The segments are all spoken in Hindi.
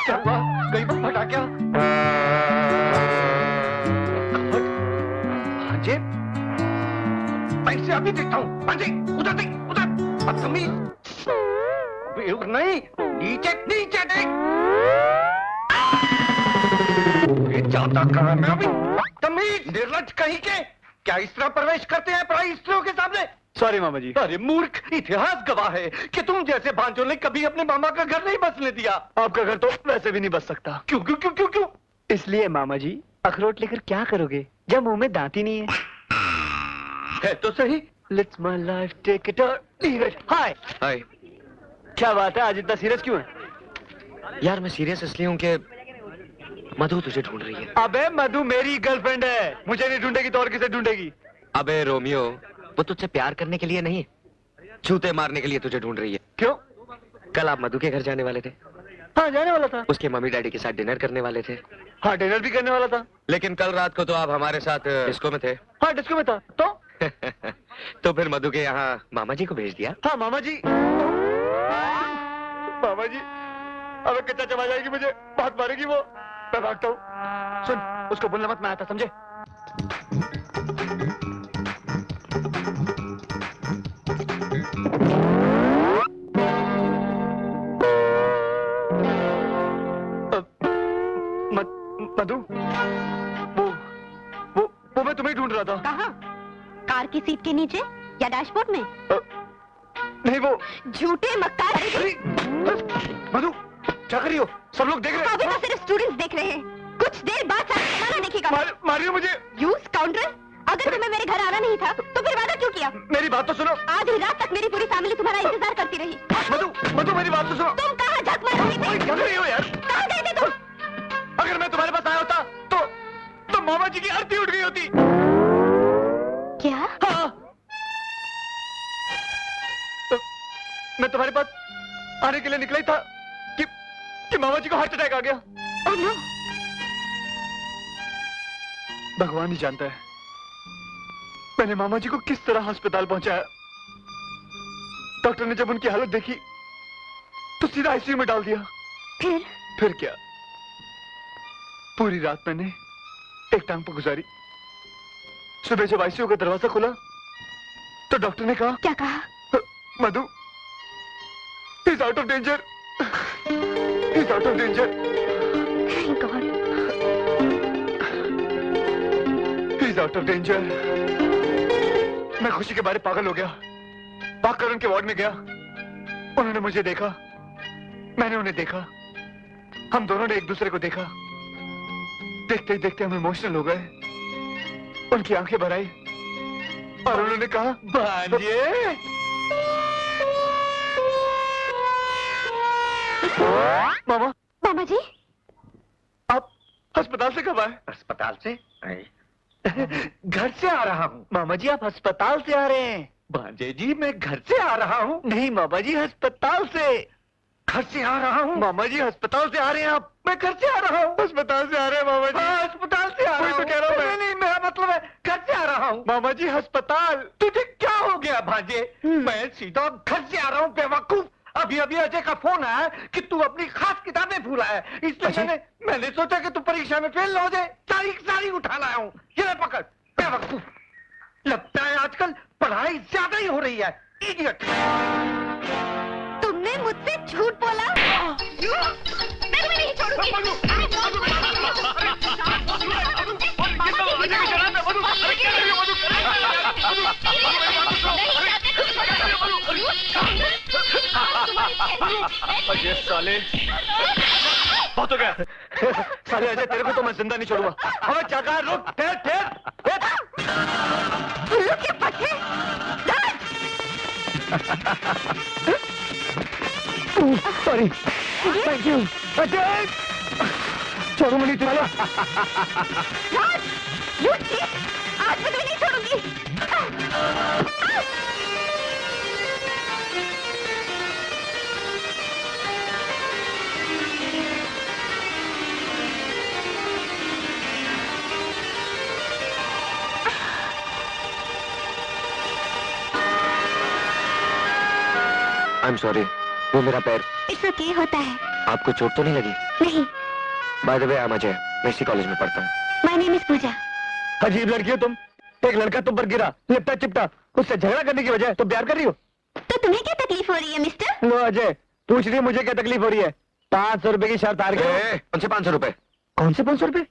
क्या हुआ? गई बस फटा क्या? भांजे, पैसे अभी देता हूँ। भांजे, उधर देख, उधर। बदतमीज। बेवकूफ नहीं, नीचे नीचे देख। ये जाता कहाँ मैं अभी? बदतमीज, निर्लज्ज कहीं के। क्या इस तरह प्रवेश करते हैं पराई स्त्रियों के सामने? सॉरी मामा जी। अरे मूर्ख, इतिहास गवाह है कि तुम जैसे भांजों ने कभी अपने मामा का घर नहीं बसने दिया। आपका घर तो वैसे भी नहीं बस सकता। क्यों क्यों क्यों क्यों क्यों? इसलिए मामा जी, अखरोट लेकर क्या करोगे जब मुंह में दांत ही नहीं है तो सही। Let's my life take it or leave it. हाय हाय क्या बात है, आज इतना सीरियस क्यों है? यार मैं सीरियस इसलिए हूँ कि मधु तुझे ढूंढ रही है। अबे मधु मेरी गर्लफ्रेंड है, मुझे नहीं ढूंढेगी तो और किसे ढूंढेगी? अबे रोमियो, वो तुझसे प्यार करने के लिए नहीं, छूते मारने के लिए तुझे ढूंढ रही है। क्यों? कल आप मधु के घर जाने वाले थे। हाँ जाने वाला था। उसके मम्मी डैडी के साथ डिनर करने वाले थे। हाँ डिनर भी करने वाला था। लेकिन कल रात को तो आप हमारे साथ डिस्को में थे। हाँ डिस्को में था तो? तो फिर मधु के यहाँ मामा जी को भेज दिया। हाँ मामा जी। मामा जी अबे कच्चा चबा जाएगी मुझे, बहुत मारेगी वो। मैं भागता हूँ। सुन, उसको बोलना मत, मैं आता, समझे? मधु, वो मैं तुम्हें ढूंढ रहा था। कहाँ? कार की सीट के नीचे या डैशबोर्ड में? नहीं वो झूठे मक्कार। मधु क्या कर रही हो? सब लोग देख रहे हैं। अभी तो सिर्फ स्टूडेंट्स देख रहे हैं, कुछ देर बाद सारा जमाना देखेगा। मार रही हो मुझे? यू स्काउंड्रल, अगर तुम्हें मेरे घर आना नहीं था तो फिर वादा क्यों किया? मेरी बात तो सुनो। आधी रात तक मेरी पूरी फैमिली तुम्हारा इंतजार करती रही। मधु मेरी बात तो सुनो। तुम कहाँ झक मार रही थी? क्या कर रही हो यार? कहाँ गए थे तुम? अगर मैं तुम्हारे पास आया होता तो मामा जी की आरती उठ गई होती। क्या? हाँ। मैं तुम्हारे पास आने के लिए निकला ही था कि मामा जी को हार्ट अटैक आ गया। Oh no. भगवान ही जानता है मैंने मामा जी को किस तरह अस्पताल पहुंचाया। डॉक्टर ने जब उनकी हालत देखी तो सीधा आईसीयू में डाल दिया। फिर क्या, पूरी रात मैंने एक टांग पर गुजारी। सुबह जब आईसीयू का दरवाजा खुला तो डॉक्टर ने कहा। क्या कहा? Madhu, he is out of danger, he is out of danger, thank God, he is out of danger. मैं खुशी के बारे पागल हो गया, भागकर उनके वार्ड में गया। उन्होंने मुझे देखा, मैंने उन्हें देखा, हम दोनों ने एक दूसरे को देखा। देखते ही देखते हम इमोशनल हो गए। उनकी आंखें भर आई और उन्होंने कहा, भांजे। मामा जी आप अस्पताल से कब आए? अस्पताल से? घर से आ रहा हूँ। मामा जी आप अस्पताल से आ रहे हैं? भांजे जी मैं घर से आ रहा हूँ। नहीं मामा जी, अस्पताल से। घर से आ रहा हूँ। मामा जी अस्पताल से आ रहे हैं आप? मैं घर से आ रहा हूँ। अस्पताल से आ रहे हैं मामा जी? हाँ, अस्पताल से आ रहा हूँ। तो कह रहा हूँ मैं। नहीं, मेरा मतलब है घर से आ रहा हूँ। मामा जी अस्पताल। तुझे क्या हो गया भांजे? मैं सीधा घर से आ रहा हूँ बेवकूफ। अभी अभी अजय का फोन आया कि तू अपनी खास किताबें भूला है, इसलिए मैंने सोचा कि तू परीक्षा में फेल ना हो जाए, सारी उठा लाया हूँ। ये पकड़ बेवकूफ। लगता है आजकल पढ़ाई ज्यादा ही हो रही है। इडियट। तुमने मुझसे झूठ बोला। मैं तुम्हें नहीं छोड़ूंगी। अजय साले, बहुत हो गया। साले अजय, तेरे को तो मैं जिंदा नहीं छोड़ूंगा। अबे चाकार, रुक, ठहर। उल्लू के पट्टे। Sorry, thank you. अजय, छोड़ूंगा नहीं तुम्हारा। You cheat! आज मैं तुम्हें नहीं छोड़ूंगी। I'm sorry, वो मेरा पैर। It's okay, होता है। आपको चोट तो नहीं लगी? नहीं, by the way, I'm Ajay, मैं इसी कॉलेज में पढ़ता हूँ। माय नेम इज पूजा। अजीब लड़की हो तुम। एक लड़का तुम पर गिरा, लिपटा चिपटा, उससे झगड़ा करने की बजाय तुम प्यार कर रही हो। तो तुम्हें क्या तकलीफ हो रही है मिस्टर? लो अजय, पूछ रही है मुझे क्या तकलीफ हो रही है। 500 रुपए की शर्त हार गए। कौन से 500 रुपए? कौन से 500 रुपए?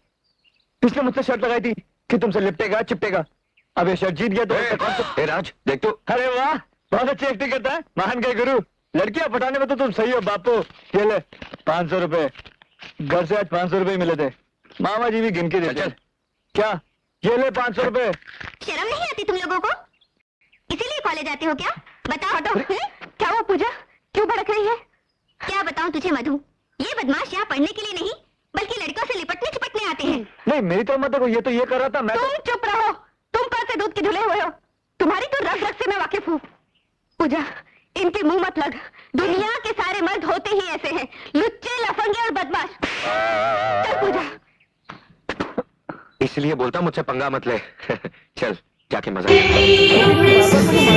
इसने मुझसे शर्त लगाई थी कि तुमसे लिपटेगा चिपटेगा। अब ये शर्त जीत गया तो कौन से? राज, देख तो। अरे वाह, बहुत अच्छी एक्टिंग करता है, महान गए गुरु। लड़कियां पटाने में तो तुम सही हो बापू। ये ले 500 रुपए। घर से आज 500 रुपए मिले थे, मामा जी भी गिन के देते। चल। क्या? ये ले 500 रुपए। शर्म नहीं आती तुम लोगों को? इसीलिए कॉलेज आते हो क्या? बताओ हटो। क्या हुआ पूजा, क्यों भड़क रही है? क्या बताऊं तुझे मधु, ये बदमाश यहाँ पढ़ने के लिए नहीं बल्कि लड़कों से लिपटने चिपटने आते हैं। नहीं मेरी तरफ मत देखो, ये तो ये कर रहा था मैं। तुम चुप रहो, तुम पर से दूध के धुले हुए हो। तुम्हारी तो रग रग से मैं वाकिफ हूँ। पूजा, इनके मुंह मत लग। दुनिया के सारे मर्द होते ही ऐसे हैं, लुच्चे, लफंगे और बदमाश। चल पूजा। इसलिए बोलता मुझसे पंगा मत ले। चल, जाके मजा ले।